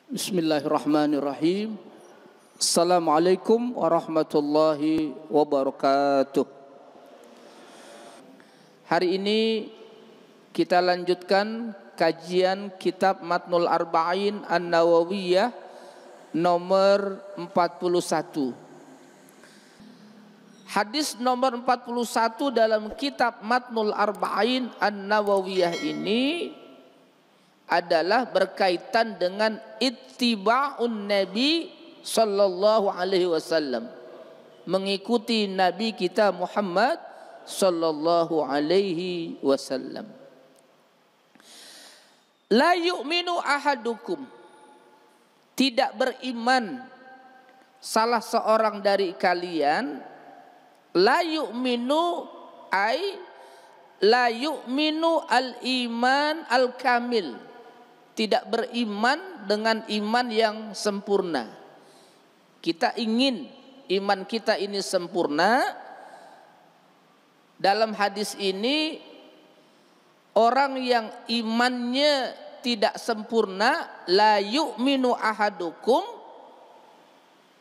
Bismillahirrahmanirrahim. Assalamualaikum warahmatullahi wabarakatuh. Hari ini kita lanjutkan kajian kitab Matnul Arba'in An-Nawawiyah nomor 41. Hadis nomor 41 dalam kitab Matnul Arba'in An-Nawawiyah ini adalah berkaitan dengan ittiba'un Nabi sallallahu alaihi wasallam, mengikuti Nabi kita Muhammad sallallahu alaihi wasallam. La yu'minu ahadukum, tidak beriman salah seorang dari kalian. La yu'minu ay la yu'minu al-iman al-kamil, tidak beriman dengan iman yang sempurna. Kita ingin iman kita ini sempurna. Dalam hadis ini, orang yang imannya tidak sempurna, la yu'minu ahadukum,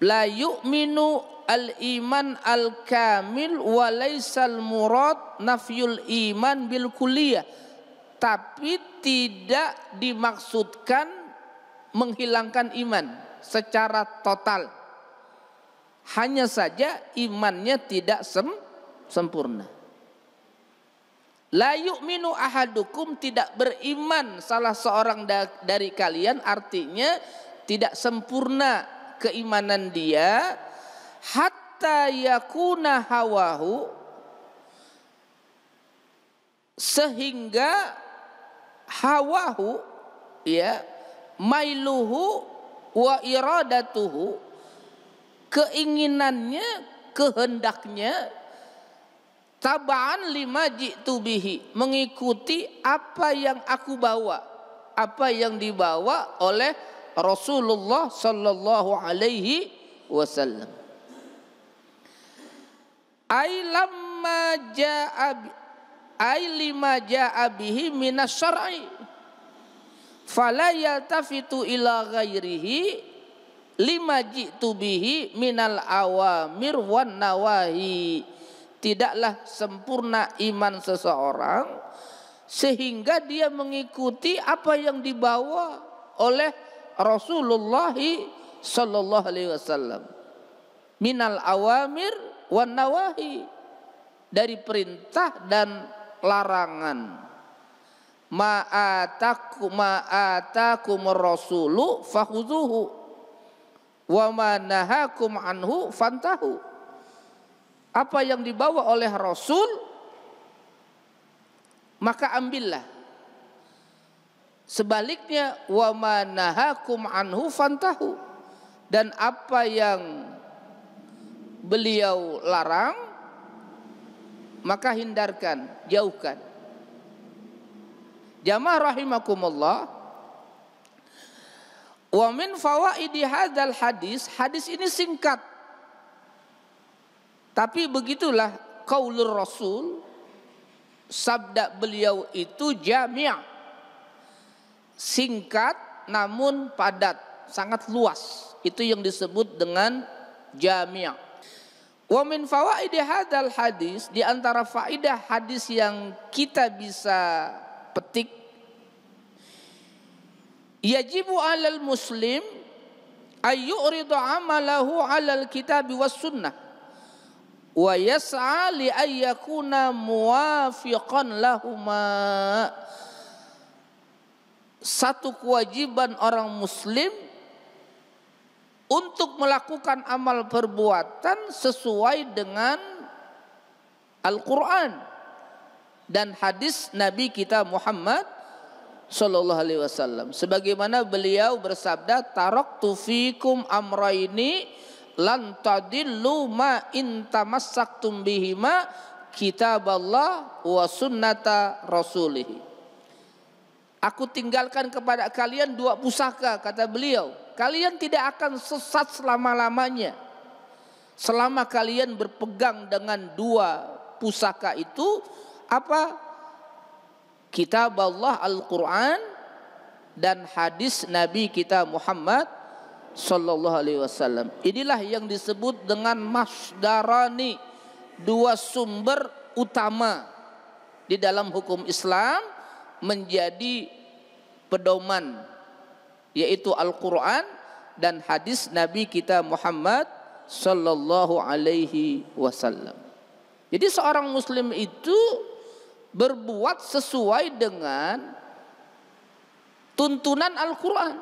la yu'minu al-iman al-kamil wa laysal murad nafyul iman bil kulliyah, tapi tidak dimaksudkan menghilangkan iman secara total. Hanya saja imannya tidak sempurna. La yu'minu ahadukum, tidak beriman salah seorang dari kalian, artinya tidak sempurna keimanan dia, hatta yakuna hawahu, sehingga hawahu, ya, mailuhu wa iradatuhu, keinginannya, kehendaknya, taba'an lima ji'tu bihi, mengikuti apa yang aku bawa, apa yang dibawa oleh Rasulullah sallallahu alaihi wasallam. Ai lamma ja'a ay lima ja'a bihi minas syar'i fala yaltafitu ila ghairihi lima ji'tu bihi minal awamir wan nawahi. Tidaklah sempurna iman seseorang sehingga dia mengikuti apa yang dibawa oleh Rasulullah sallallahu alaihi wasallam, minal awamir wan nawahi, dari perintah dan larangan. Ma'atakumur rasulu fakhuzuhu wa ma nahakum anhu fantahu. Apa yang dibawa oleh Rasul maka ambillah. Sebaliknya, wa ma nahakum anhu fantahu, dan apa yang beliau larang maka hindarkan, jauhkan. Jamaah rahimakumullah. Wa min fawaidi hadzal hadis, hadis ini singkat, tapi begitulah qaulur Rasul, sabda beliau itu jami', singkat namun padat, sangat luas. Itu yang disebut dengan jami'. Wa min fawaidi hadzal hadis, di antara faedah hadis yang kita bisa petik, yajibu 'alal muslim ay yu'ridu 'amalahu 'alal kitab was sunnah wa yas'a li ay yakuna muwafiqan lahuma. Satu kewajiban orang muslim untuk melakukan amal perbuatan sesuai dengan Al-Quran dan hadis Nabi kita Muhammad sallallahu alaihi wasallam. Sebagaimana beliau bersabda, taraktu fikum amraini lan tadillu ma in tamassaktum bihima kitaballah wa sunnata rasulih. Aku tinggalkan kepada kalian dua pusaka, kata beliau. Kalian tidak akan sesat selama-lamanya selama kalian berpegang dengan dua pusaka itu. Apa? Kitab Allah Al-Quran dan hadis Nabi kita Muhammad sallallahu alaihi wasallam. Inilah yang disebut dengan masdarani, dua sumber utama di dalam hukum Islam menjadi pedoman, yaitu Al-Quran dan hadis Nabi kita Muhammad sallallahu alaihi wasallam. Jadi seorang muslim itu berbuat sesuai dengan tuntunan Al-Quran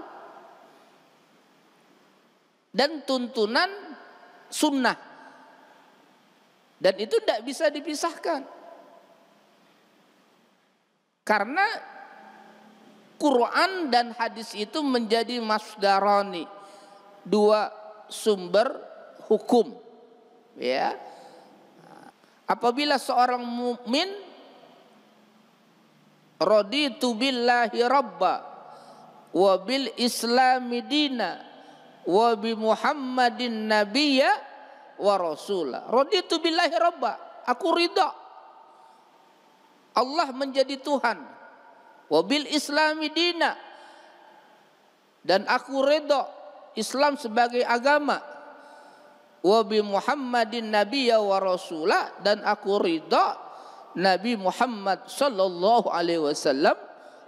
dan tuntunan sunnah, dan itu tidak bisa dipisahkan karena Quran dan hadis itu menjadi masdarani, dua sumber hukum. Ya, apabila seorang mukmin raditu billahi rabba wa bil islami dina wa bi muhammadin nabiyya wa rasula. Raditu billahi rabba, aku ridha Allah menjadi Tuhan, wa bil islami dina, dan aku ridha Islam sebagai agama, wa bi muhammadin nabiyya wa rasula, dan aku ridha Nabi Muhammad sallallahu alaihi wasallam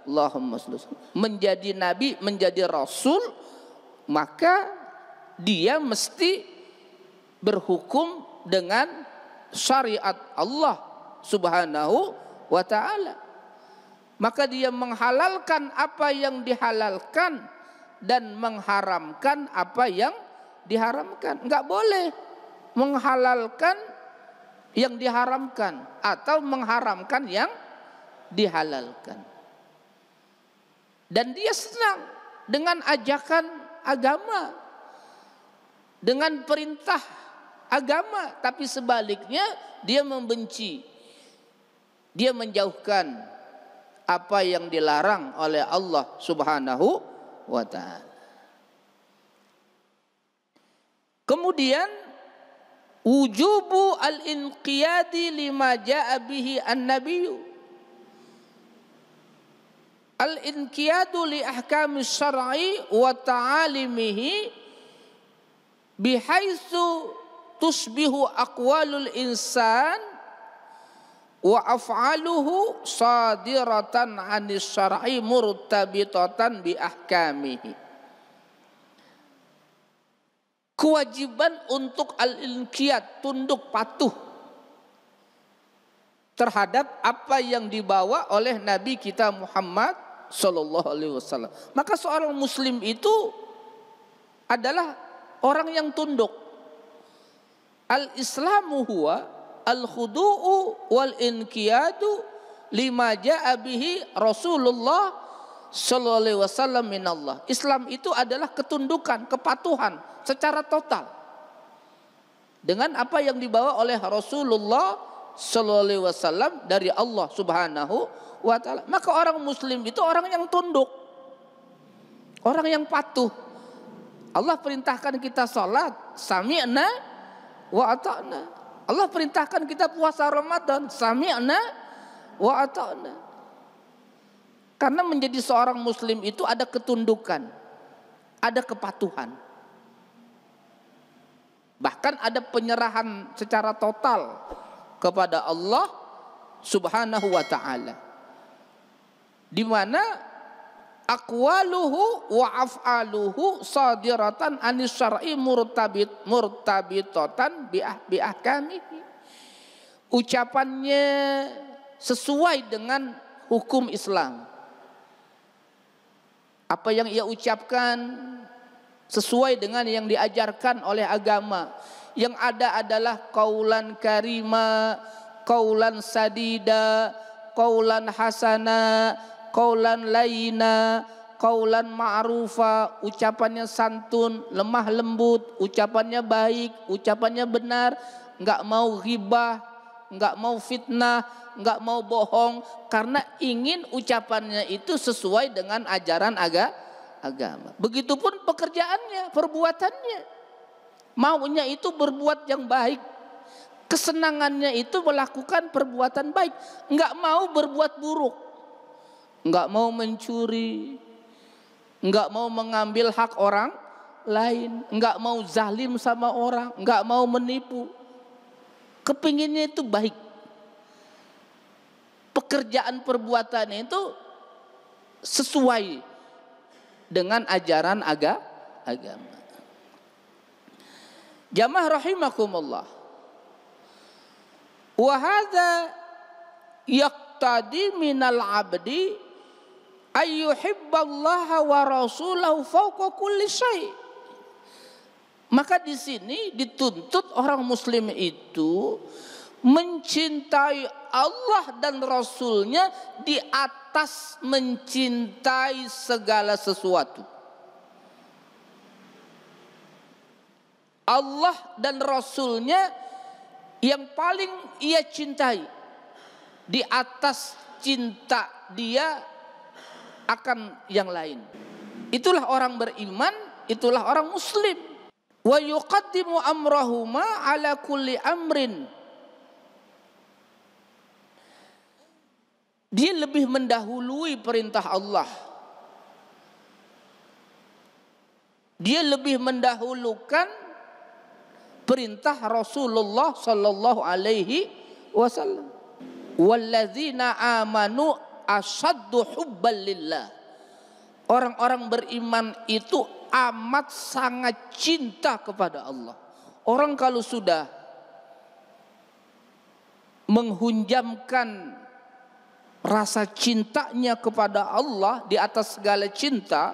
Allahumma shalli menjadi nabi, menjadi rasul, maka dia mesti berhukum dengan syariat Allah Subhanahu wa taala. Maka dia menghalalkan apa yang dihalalkan dan mengharamkan apa yang diharamkan. Enggak boleh menghalalkan yang diharamkan atau mengharamkan yang dihalalkan. Dan dia senang dengan ajakan agama, dengan perintah agama, tapi sebaliknya dia membenci, dia menjauhkan apa yang dilarang oleh Allah Subhanahu wa ta'ala. Kemudian wujubu al-inqiyadi lima ja'a bihi an-nabiyyu. Al-inqiyadu li ahkami syar'i wa ta'alimihi bihaitsu tusbihu aqwalul insan wa af'aluhu sadiratan 'anis syar'i murtabitatan bi ahkamihi. Kewajiban untuk al-inqiyad, tunduk patuh terhadap apa yang dibawa oleh Nabi kita Muhammad sallallahu alaihi wasallam. Maka seorang muslim itu adalah orang yang tunduk. Al-islamu huwa al-khudu'u wal inqiyadu lima ja'a bihi Rasulullah sallallahu alaihi wasallam minallah. Islam itu adalah ketundukan, kepatuhan secara total dengan apa yang dibawa oleh Rasulullah sallallahu alaihi wasallam dari Allah Subhanahu wa ta'ala. Maka orang muslim itu orang yang tunduk, orang yang patuh. Allah perintahkan kita salat, sami'na wa ata'na. Allah perintahkan kita puasa Ramadan, sami'na wa ata'na. Karena menjadi seorang muslim itu ada ketundukan, ada kepatuhan, bahkan ada penyerahan secara total kepada Allah Subhanahu wa ta'ala, di mana aqwaluhu wa af'aluhu sadiratan anis syar'i murtabitatan bi ahkamihi. Ucapannya sesuai dengan hukum Islam. Apa yang ia ucapkan sesuai dengan yang diajarkan oleh agama. Yang ada adalah qaulan karima, qaulan sadida, qaulan hasana, qaulan laina, qaulan ma'rufa, ucapannya santun, lemah lembut, ucapannya baik, ucapannya benar, enggak mau ghibah, enggak mau fitnah, enggak mau bohong, karena ingin ucapannya itu sesuai dengan ajaran agama. Begitupun pekerjaannya, perbuatannya. Maunya itu berbuat yang baik. Kesenangannya itu melakukan perbuatan baik. Enggak mau berbuat buruk. Enggak mau mencuri, enggak mau mengambil hak orang lain, enggak mau zalim sama orang, enggak mau menipu. Kepinginnya itu baik. Pekerjaan perbuatannya itu sesuai dengan ajaran agama. Jamaah rahimakumullah. Wa hadza yaqtadi minal abdi ayyuhibballaha wa rasulahu fawqa kulli syai'. Maka di sini dituntut orang muslim itu mencintai Allah dan Rasulnya di atas mencintai segala sesuatu. Allah dan Rasulnya yang paling ia cintai, di atas cinta dia akan yang lain. Itulah orang beriman, itulah orang muslim. Wa yuqaddimu amrahuma ala kulli amrin. Dia lebih mendahului perintah Allah. Dia lebih mendahulukan perintah Rasulullah sallallahu alaihi wasallam. Walladzina amanu asaddu hubban lillah. Orang-orang beriman itu amat sangat cinta kepada Allah. Orang kalau sudah menghunjamkan rasa cintanya kepada Allah di atas segala cinta,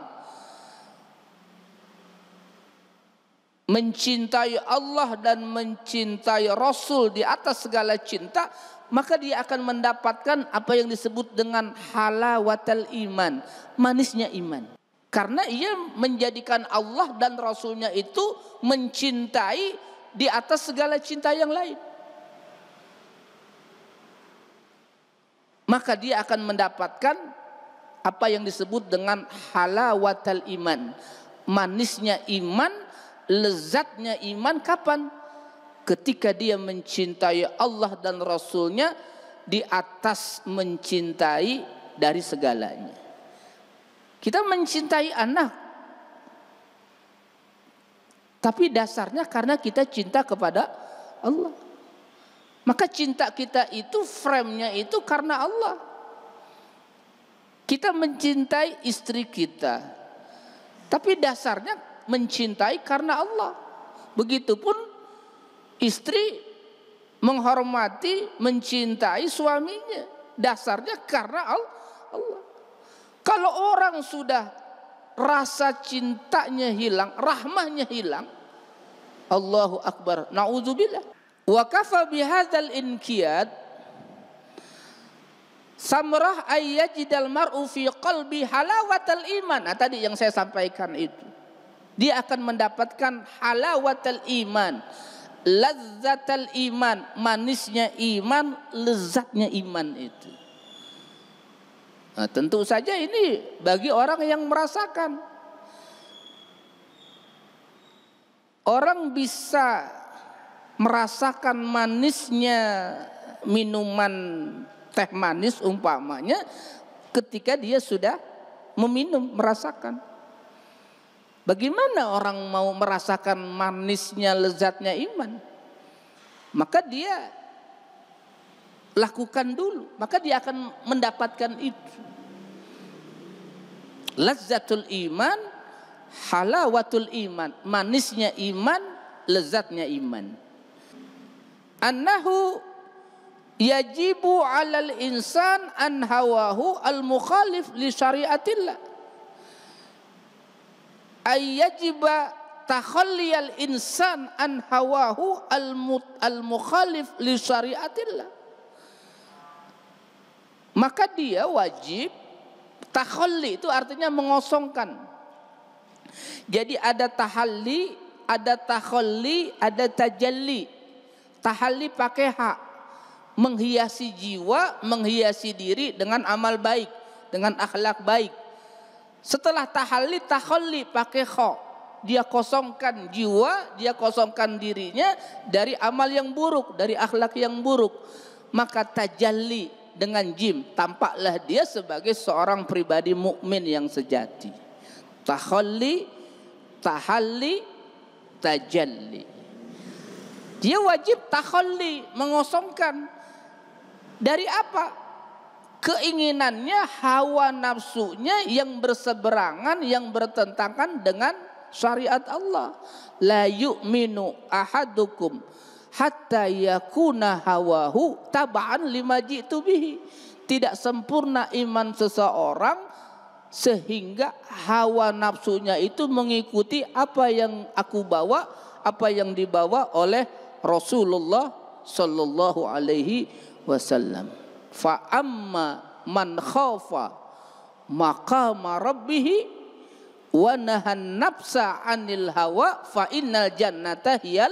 mencintai Allah dan mencintai Rasul di atas segala cinta, maka dia akan mendapatkan apa yang disebut dengan halawatul iman, manisnya iman. Karena ia menjadikan Allah dan Rasulnya itu mencintai di atas segala cinta yang lain. Maka dia akan mendapatkan apa yang disebut dengan halawatul iman, manisnya iman, lezatnya iman. Kapan? Ketika dia mencintai Allah dan Rasulnya di atas mencintai dari segalanya. Kita mencintai anak, tapi dasarnya karena kita cinta kepada Allah. Maka cinta kita itu frame-nya itu karena Allah. Kita mencintai istri kita, tapi dasarnya mencintai karena Allah. Begitupun istri menghormati, mencintai suaminya, dasarnya karena Allah. Kalau orang sudah rasa cintanya hilang, rahmahnya hilang, Allahu Akbar, na'udzubillah. Wa kafa bihadzal inqiyad samrah ayyajidal mar'u fi qalbi halawatal iman. Nah, tadi yang saya sampaikan itu. Dia akan mendapatkan halawatal iman, lazzatal iman, manisnya iman, lezatnya iman itu. Nah, tentu saja ini bagi orang yang merasakan. Orang bisa merasakan manisnya minuman teh manis umpamanya ketika dia sudah meminum, merasakan. Bagaimana orang mau merasakan manisnya, lezatnya iman? Maka dia lakukan dulu, maka dia akan mendapatkan itu. Lazzatul iman, halawatul iman, manisnya iman, lezatnya iman. Annahu yajibu 'alal insan an hawahu al mukhalif li syariatillah. Ay yajiba takhalliyal insan an hawahu al mukhalif li syariatillah. Maka dia wajib takhalli, itu artinya mengosongkan. Jadi ada tahalli, ada takhalli, ada tajalli. Tahalli pakai hak, menghiasi jiwa, menghiasi diri dengan amal baik, dengan akhlak baik. Setelah tahalli, takhalli pakai kha, dia kosongkan jiwa, dia kosongkan dirinya dari amal yang buruk, dari akhlak yang buruk. Maka tajalli dengan jim, tampaklah dia sebagai seorang pribadi mukmin yang sejati. Takhalli, tahalli, tajalli. Dia wajib takhalli, mengosongkan dari apa? Keinginannya, hawa nafsunya yang berseberangan, yang bertentangan dengan syariat Allah. La yu'minu ahadukum hatta yakuna hawahu taba'an lima ji'tu bihi. Tidak sempurna iman seseorang sehingga hawa nafsunya itu mengikuti apa yang aku bawa, apa yang dibawa oleh Rasulullah sallallahu alaihi wasallam. Fa amma man khafa maqama rabbih wa nahan nafsa 'anil hawa fa innal jannata hiyal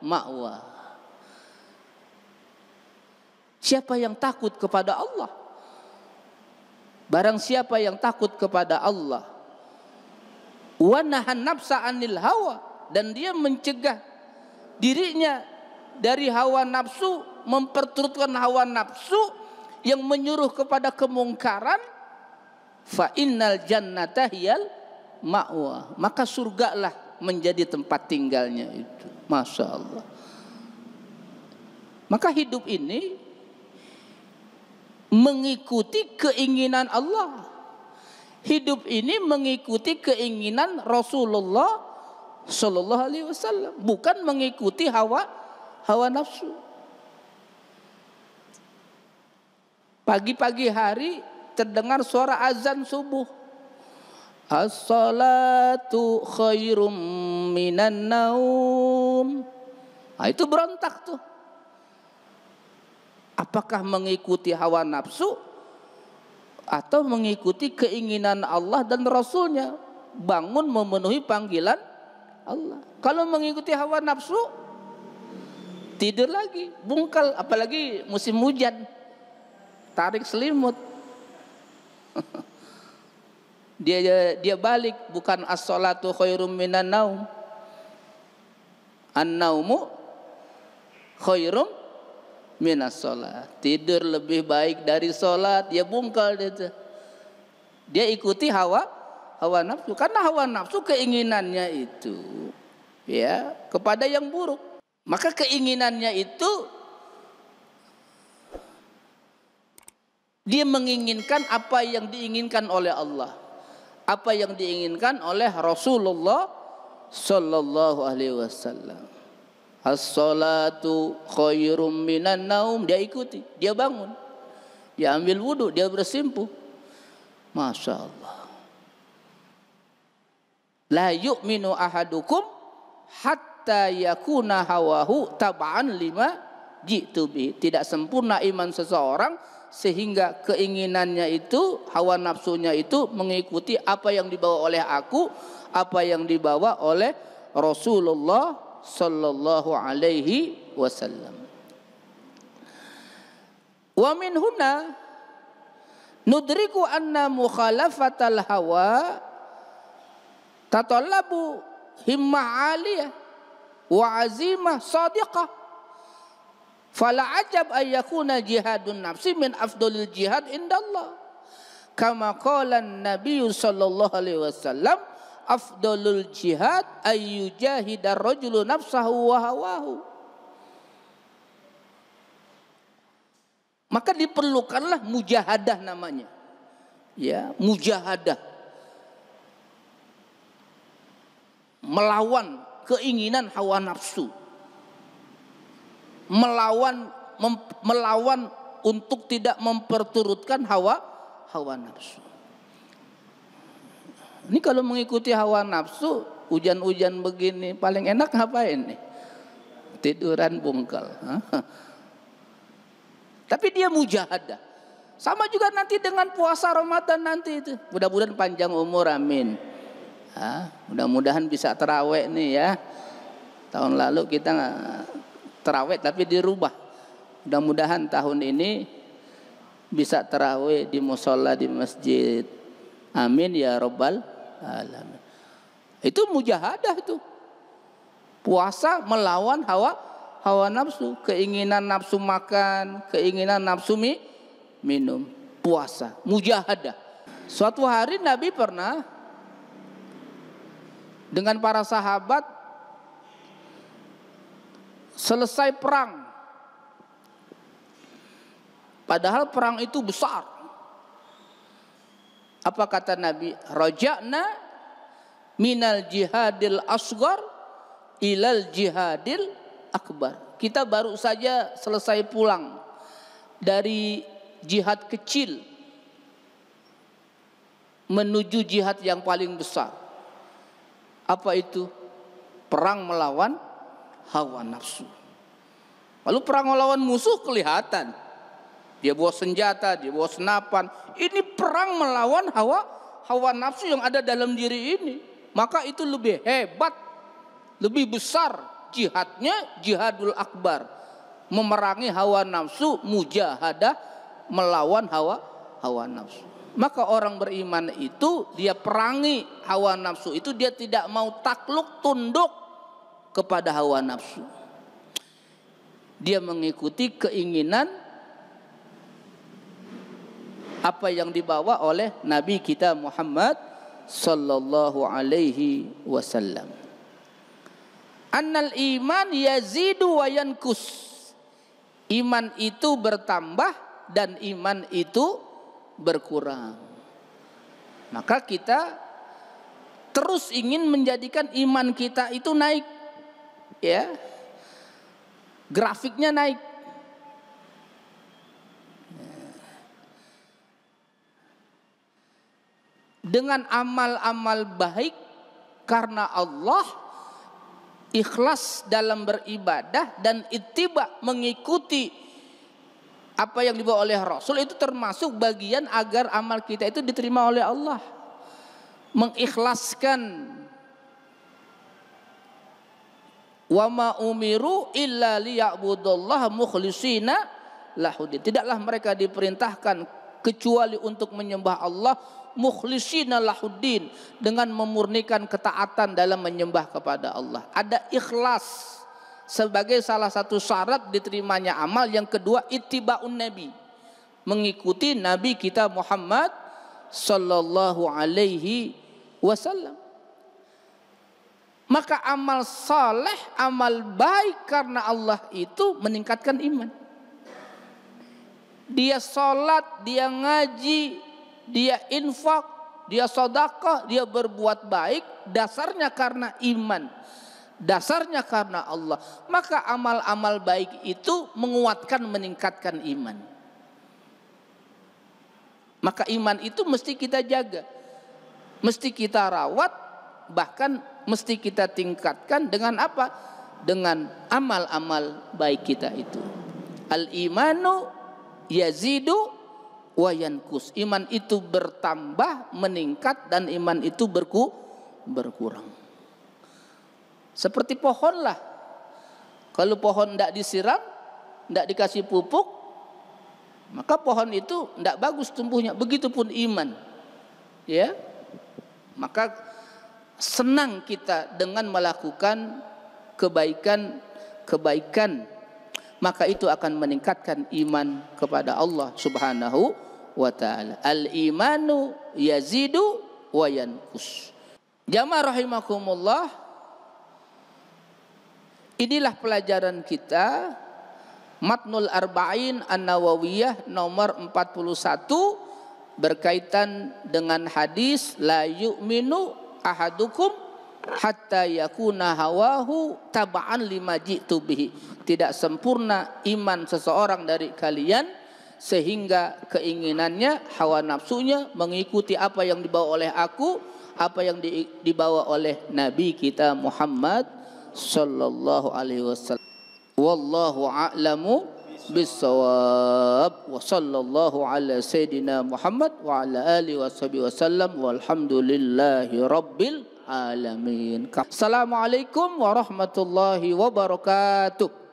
ma'wa. Siapa yang takut kepada Allah? Barang siapa yang takut kepada Allah, wa nahan nafsa 'anil hawa, dan dia mencegah dirinya dari hawa nafsu, memperturutkan hawa nafsu yang menyuruh kepada kemungkaran, fa innal jannata hiyal ma'wa, maka surgalah menjadi tempat tinggalnya itu. Masya Allah. Maka hidup ini mengikuti keinginan Allah. Hidup ini mengikuti keinginan Rasulullah sallallahu alaihi wasallam, bukan mengikuti hawa nafsu. Pagi-pagi hari terdengar suara azan subuh. As-salatu khairum minan naum. Nah, itu berontak tuh. Apakah mengikuti hawa nafsu atau mengikuti keinginan Allah dan Rasulnya? Bangun memenuhi panggilan Allah. Kalau mengikuti hawa nafsu, tidur lagi, bungkal, apalagi musim hujan, tarik selimut. Dia balik, bukan as-salatu khairum minan naum. An-naumu khairum minas salat. Tidur lebih baik dari salat, dia bungkal dia. Dia ikuti hawa nafsu, karena hawa nafsu keinginannya itu ya kepada yang buruk. Maka keinginannya itu dia menginginkan apa yang diinginkan oleh Allah, apa yang diinginkan oleh Rasulullah sallallahu alaihi wasallam. As-salatu khairum minan naum, dia ikuti, dia bangun, dia ambil wudu, dia bersimpuh. Masya Allah. La yu'minu ahadukum hatta yakuna hawahu tab'an lima ji'tu bi. Tidak sempurna iman seseorang sehingga keinginannya itu, hawa nafsunya itu mengikuti apa yang dibawa oleh aku, apa yang dibawa oleh Rasulullah sallallahu alaihi wasallam. Wa min huna nudriku anna mukhalafatal hawa tatallabu himmah aliyah wa azimah sadiqah. Fala ajab ay yakuna jihadun nafsi min afdalil jihad indallah. Kama qala an-nabiy sallallahu alaihi wasallam, afdalul jihad ay yujahidar rajulu nafsahu wa hawahu. Maka diperlukanlah mujahadah namanya. Ya, mujahadah. Melawan keinginan hawa nafsu. Melawan untuk tidak memperturutkan hawa nafsu. Ini kalau mengikuti hawa nafsu, hujan-hujan begini paling enak ngapain nih? Tiduran bungkal. Tapi dia mujahadah. Sama juga nanti dengan puasa Ramadan nanti itu. Mudah-mudahan panjang umur, amin. Mudah-mudahan bisa tarawih nih ya. Tahun lalu kita tarawih tapi dirubah. Mudah-mudahan tahun ini bisa tarawih di musholla di masjid. Amin ya rabbal alamin. Itu mujahadah itu. Puasa melawan hawa nafsu, keinginan nafsu makan, keinginan nafsu minum. Puasa, mujahadah. Suatu hari Nabi pernah dengan para sahabat selesai perang. Padahal perang itu besar. Apa kata Nabi? Raja'na minal jihadil asghar ilal jihadil akbar. Kita baru saja selesai pulang dari jihad kecil menuju jihad yang paling besar. Apa itu? Perang melawan hawa nafsu. Lalu perang melawan musuh kelihatan. Dia bawa senjata, dia bawa senapan. Ini perang melawan hawa nafsu yang ada dalam diri ini. Maka itu lebih hebat, lebih besar jihadnya, jihadul akbar. Memerangi hawa nafsu, mujahadah melawan hawa nafsu. Maka orang beriman itu dia perangi hawa nafsu itu, dia tidak mau takluk tunduk kepada hawa nafsu. Dia mengikuti keinginan apa yang dibawa oleh Nabi kita Muhammad sallallahu alaihi wasallam. Annal iman yazidu wa yankus. Iman itu bertambah dan iman itu berkurang. Maka kita terus ingin menjadikan iman kita itu naik, ya. Grafiknya naik. Dengan amal-amal baik karena Allah, ikhlas dalam beribadah dan ittiba mengikuti apa yang dibawa oleh Rasul, itu termasuk bagian agar amal kita itu diterima oleh Allah. Mengikhlaskan, wa ma umiru illa liya'budullaha mukhlishina lahuddin. Tidaklah mereka diperintahkan kecuali untuk menyembah Allah mukhlishina lahuddin, dengan memurnikan ketaatan dalam menyembah kepada Allah. Ada ikhlas sebagai salah satu syarat diterimanya amal. Yang kedua, ittiba'un nabi, mengikuti Nabi kita Muhammad sallallahu alaihi wasallam. Maka amal saleh, amal baik karena Allah itu meningkatkan iman. Dia salat, dia ngaji, dia infak, dia sedekah, dia berbuat baik, dasarnya karena iman, dasarnya karena Allah. Maka amal-amal baik itu menguatkan, meningkatkan iman. Maka iman itu mesti kita jaga, mesti kita rawat, bahkan mesti kita tingkatkan dengan apa? Dengan amal-amal baik kita itu. Al-imanu yazidu wa yankus. Iman itu bertambah, meningkat, dan iman itu berkurang. Seperti pohon lah. Kalau pohon tidak disiram, tidak dikasih pupuk, maka pohon itu tidak bagus tumbuhnya. Begitupun iman. Ya. Maka senang kita dengan melakukan kebaikan, maka itu akan meningkatkan iman kepada Allah Subhanahu wa ta'ala. Al-imanu yazidu wa yankus. Jamaah rahimakumullah, inilah pelajaran kita Matnul Arba'in An-Nawawiyah nomor 41 berkaitan dengan hadis la yu'minu ahadukum hatta yakuna hawahu taba'an lima ji'tu bihi. Tidak sempurna iman seseorang dari kalian sehingga keinginannya, hawa nafsunya mengikuti apa yang dibawa oleh aku, apa yang dibawa oleh Nabi kita Muhammad sallallahu alaihi wasallam. Wallahu a'lamu bis-shawab. Wa sallallahu ala sayyidina Muhammad wa ala alihi washabihi wasallam walhamdulillahi rabbil alamin. Assalamualaikum warahmatullahi wabarakatuh.